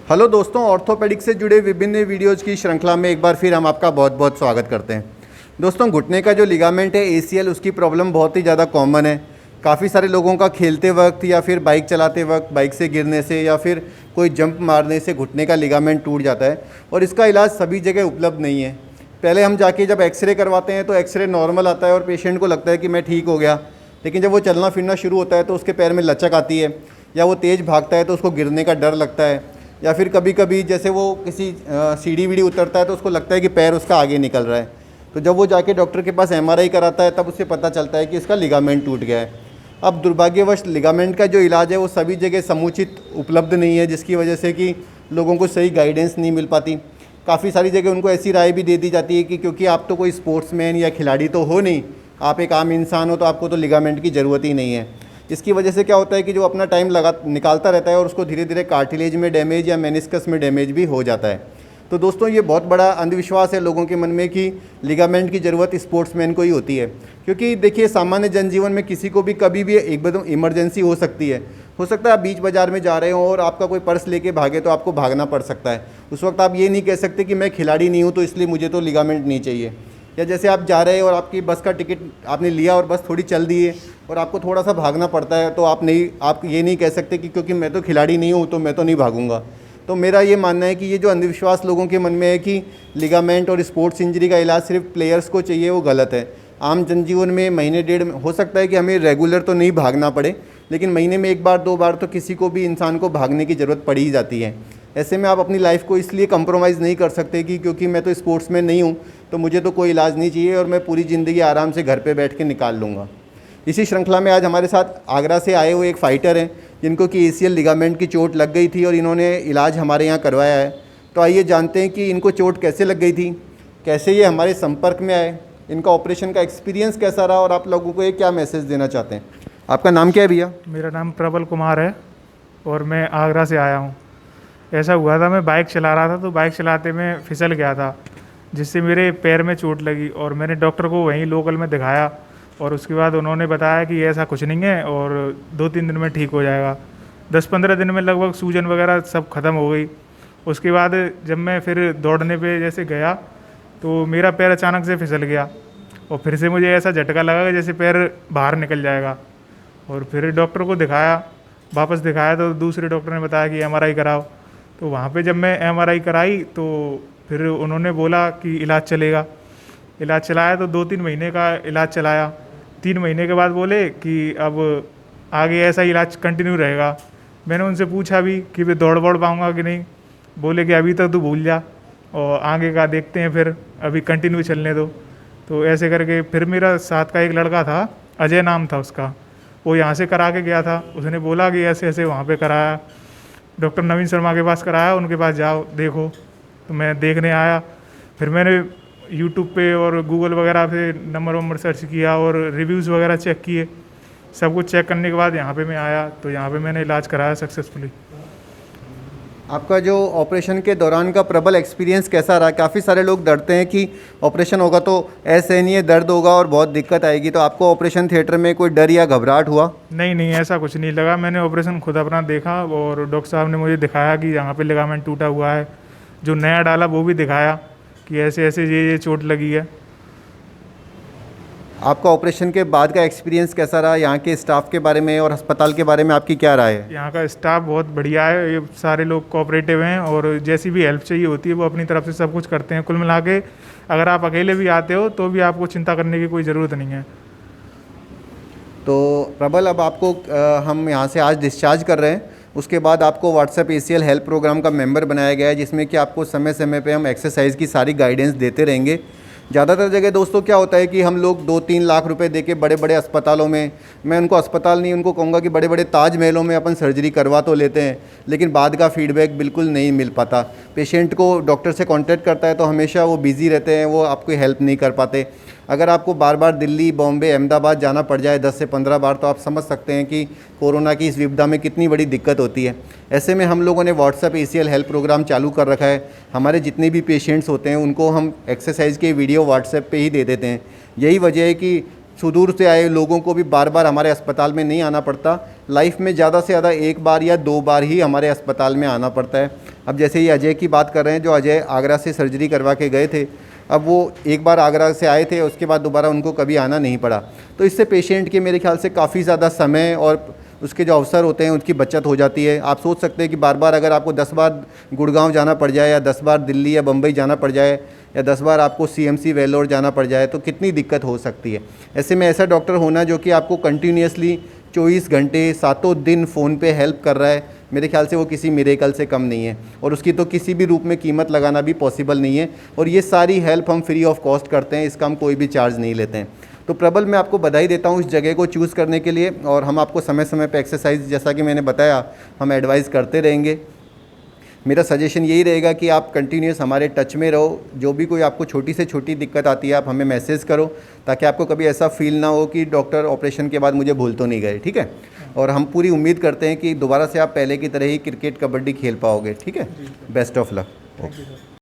Hello दोस्तों, orthopaedic से जुड़े विभिन्न वीडियोज़ की श्रृंखला में एक बार फिर हम आपका बहुत बहुत स्वागत करते हैं। दोस्तों, घुटने का जो लिगामेंट है एसीएल, उसकी प्रॉब्लम बहुत ही ज़्यादा कॉमन है। काफ़ी सारे लोगों का खेलते वक्त या फिर बाइक चलाते वक्त बाइक से गिरने से या फिर कोई जंप मारने से घुटने का लिगामेंट टूट जाता है और इसका इलाज सभी जगह उपलब्ध नहीं है। पहले हम जाके जब एक्सरे करवाते हैं तो एक्सरे नॉर्मल आता है और पेशेंट को लगता है कि मैं ठीक हो गया, लेकिन जब वो चलना फिरना शुरू होता है तो उसके पैर में लचक आती है या वो तेज़ भागता है तो उसको गिरने का डर लगता है, या फिर कभी कभी जैसे वो किसी सीढ़ी वीढ़ी उतरता है तो उसको लगता है कि पैर उसका आगे निकल रहा है। तो जब वो जाके डॉक्टर के पास एमआरआई कराता है तब उसे पता चलता है कि इसका लिगामेंट टूट गया है। अब दुर्भाग्यवश लिगामेंट का जो इलाज है वो सभी जगह समुचित उपलब्ध नहीं है, जिसकी वजह से कि लोगों को सही गाइडेंस नहीं मिल पाती। काफ़ी सारी जगह उनको ऐसी राय भी दे दी जाती है कि क्योंकि आप तो कोई स्पोर्ट्समैन या खिलाड़ी तो हो नहीं, आप एक आम इंसान हो, तो आपको तो लिगामेंट की ज़रूरत ही नहीं है। इसकी वजह से क्या होता है कि जो अपना टाइम निकालता रहता है और उसको धीरे धीरे कार्टिलेज में डैमेज या मेनिस्कस में डैमेज भी हो जाता है। तो दोस्तों, ये बहुत बड़ा अंधविश्वास है लोगों के मन में कि लिगामेंट की ज़रूरत स्पोर्ट्समैन को ही होती है। क्योंकि देखिए, सामान्य जनजीवन में किसी को भी कभी भी एकदम इमरजेंसी हो सकती है। हो सकता है आप बीच बाज़ार में जा रहे हो और आपका कोई पर्स लेके भागे तो आपको भागना पड़ सकता है। उस वक्त आप ये नहीं कह सकते कि मैं खिलाड़ी नहीं हूँ तो इसलिए मुझे तो लिगामेंट नहीं चाहिए। या जैसे आप जा रहे हैं और आपकी बस का टिकट आपने लिया और बस थोड़ी चल दी है और आपको थोड़ा सा भागना पड़ता है, तो आप ये नहीं कह सकते कि क्योंकि मैं तो खिलाड़ी नहीं हूँ तो मैं तो नहीं भागूंगा। तो मेरा ये मानना है कि ये जो अंधविश्वास लोगों के मन में है कि लिगामेंट और स्पोर्ट्स इंजरी का इलाज सिर्फ प्लेयर्स को चाहिए, वो गलत है। आम जनजीवन में महीने डेढ़ हो सकता है कि हमें रेगुलर तो नहीं भागना पड़े, लेकिन महीने में एक बार दो बार तो किसी को भी इंसान को भागने की ज़रूरत पड़ ही जाती है। ऐसे में आप अपनी लाइफ को इसलिए कंप्रोमाइज़ नहीं कर सकते कि क्योंकि मैं तो स्पोर्ट्समैन नहीं हूँ तो मुझे तो कोई इलाज नहीं चाहिए और मैं पूरी ज़िंदगी आराम से घर पे बैठ के निकाल लूँगा। इसी श्रृंखला में आज हमारे साथ आगरा से आए हुए एक फ़ाइटर हैं जिनको कि एसीएल लिगामेंट की चोट लग गई थी और इन्होंने इलाज हमारे यहाँ करवाया है। तो आइए जानते हैं कि इनको चोट कैसे लग गई थी, कैसे ये हमारे संपर्क में आए, इनका ऑपरेशन का एक्सपीरियंस कैसा रहा और आप लोगों को ये क्या मैसेज देना चाहते हैं। आपका नाम क्या है भैया? मेरा नाम प्रबल कुमार है और मैं आगरा से आया हूँ। ऐसा हुआ था, मैं बाइक चला रहा था तो बाइक चलाते में फिसल गया था, जिससे मेरे पैर में चोट लगी और मैंने डॉक्टर को वहीं लोकल में दिखाया और उसके बाद उन्होंने बताया कि ऐसा कुछ नहीं है और 2-3 दिन में ठीक हो जाएगा। 10-15 दिन में लगभग सूजन वगैरह सब ख़त्म हो गई। उसके बाद जब मैं फिर दौड़ने पे जैसे गया तो मेरा पैर अचानक से फिसल गया और फिर से मुझे ऐसा झटका लगा कि जैसे पैर बाहर निकल जाएगा। और फिर डॉक्टर को दिखाया, वापस दिखाया तो दूसरे डॉक्टर ने बताया कि एमआरआई कराओ। तो वहाँ पे जब मैं एमआरआई कराई तो फिर उन्होंने बोला कि इलाज चलेगा। इलाज चलाया तो 2-3 महीने का इलाज चलाया। 3 महीने के बाद बोले कि अब आगे ऐसा इलाज कंटिन्यू रहेगा। मैंने उनसे पूछा भी कि मैं दौड़ पाऊँगा कि नहीं। बोले कि अभी तक तो भूल जा और आगे का देखते हैं, फिर अभी कंटिन्यू चलने दो। तो ऐसे करके फिर मेरा साथ का एक लड़का था, अजय नाम था उसका, वो यहाँ से करा के गया था। उसने बोला कि ऐसे ऐसे वहाँ पे कराया, डॉक्टर नवीन शर्मा के पास कराया, उनके पास जाओ देखो। तो मैं देखने आया। फिर मैंने यूट्यूब पे और गूगल वगैरह पे नंबर सर्च किया और रिव्यूज़ वगैरह चेक किए। सब कुछ चेक करने के बाद यहाँ पे मैं आया तो यहाँ पे मैंने इलाज कराया सक्सेसफुली। आपका जो ऑपरेशन के दौरान का प्रबल एक्सपीरियंस कैसा रहा? काफ़ी सारे लोग डरते हैं कि ऑपरेशन होगा तो ऐसे नहीं है, दर्द होगा और बहुत दिक्कत आएगी। तो आपको ऑपरेशन थिएटर में कोई डर या घबराहट हुआ? नहीं, ऐसा कुछ नहीं लगा। मैंने ऑपरेशन खुद अपना देखा और डॉक्टर साहब ने मुझे दिखाया कि यहाँ पे लिगामेंट टूटा हुआ है। जो नया डाला वो भी दिखाया कि ऐसे ऐसे ये चोट लगी है। आपका ऑपरेशन के बाद का एक्सपीरियंस कैसा रहा? यहाँ के स्टाफ के बारे में और अस्पताल के बारे में आपकी क्या राय है? यहाँ का स्टाफ बहुत बढ़िया है, ये सारे लोग कोऑपरेटिव हैं और जैसी भी हेल्प चाहिए होती है वो अपनी तरफ से सब कुछ करते हैं। कुल मिला के अगर आप अकेले भी आते हो तो भी आपको चिंता करने की कोई ज़रूरत नहीं है। तो प्रबल, अब आपको हम यहाँ से आज डिस्चार्ज कर रहे हैं। उसके बाद आपको व्हाट्सएप एसीएल हेल्प प्रोग्राम का मेंबर बनाया गया है, जिसमें कि आपको समय समय पे हम एक्सरसाइज की सारी गाइडेंस देते रहेंगे। ज़्यादातर जगह दोस्तों क्या होता है कि हम लोग 2-3 लाख रुपए देके बड़े बड़े अस्पतालों में, मैं उनको अस्पताल नहीं, उनको कहूँगा कि बड़े बड़े ताजमहलों में अपन सर्जरी करवा तो लेते हैं, लेकिन बाद का फीडबैक बिल्कुल नहीं मिल पाता। पेशेंट को डॉक्टर से कांटेक्ट करता है तो हमेशा वो बिज़ी रहते हैं, वो आपको हेल्प नहीं कर पाते। अगर आपको बार बार दिल्ली, बॉम्बे, अहमदाबाद जाना पड़ जाए 10 से 15 बार, तो आप समझ सकते हैं कि कोरोना की इस विपदा में कितनी बड़ी दिक्कत होती है। ऐसे में हम लोगों ने व्हाट्सएप एसीएल हेल्प प्रोग्राम चालू कर रखा है। हमारे जितने भी पेशेंट्स होते हैं उनको हम एक्सरसाइज के वीडियो व्हाट्सएप पे ही दे देते हैं। यही वजह है कि सुदूर से आए लोगों को भी बार बार हमारे अस्पताल में नहीं आना पड़ता। लाइफ में ज़्यादा से ज़्यादा 1 बार या 2 बार ही हमारे अस्पताल में आना पड़ता है। अब जैसे ये अजय की बात कर रहे हैं, जो अजय आगरा से सर्जरी करवा के गए थे, अब वो एक बार आगरा से आए थे, उसके बाद दोबारा उनको कभी आना नहीं पड़ा। तो इससे पेशेंट के मेरे ख्याल से काफ़ी ज़्यादा समय और उसके जो अवसर होते हैं उनकी बचत हो जाती है। आप सोच सकते हैं कि बार बार अगर आपको 10 बार गुड़गांव जाना पड़ जाए, या 10 बार दिल्ली या बम्बई जाना पड़ जाए, या 10 बार आपको CMC वेलोर जाना पड़ जाए, तो कितनी दिक्कत हो सकती है। ऐसे में ऐसा डॉक्टर होना जो कि आपको कंटिन्यूसली 24 घंटे 7 दिन फ़ोन पे हेल्प कर रहा है, मेरे ख्याल से वो किसी मिरेकल से कम नहीं है, और उसकी तो किसी भी रूप में कीमत लगाना भी पॉसिबल नहीं है। और ये सारी हेल्प हम फ्री ऑफ कॉस्ट करते हैं, इसका हम कोई भी चार्ज नहीं लेते हैं। तो प्रबल, मैं आपको बधाई देता हूँ इस जगह को चूज़ करने के लिए, और हम आपको समय समय पे एक्सरसाइज, जैसा कि मैंने बताया, हम एडवाइस करते रहेंगे। मेरा सजेशन यही रहेगा कि आप कंटिन्यूस हमारे टच में रहो। जो भी कोई आपको छोटी से छोटी दिक्कत आती है, आप हमें मैसेज करो, ताकि आपको कभी ऐसा फील ना हो कि डॉक्टर ऑपरेशन के बाद मुझे भूल तो नहीं गए। ठीक है, और हम पूरी उम्मीद करते हैं कि दोबारा से आप पहले की तरह ही क्रिकेट कबड्डी खेल पाओगे। ठीक है, best of luck. Thank you sir.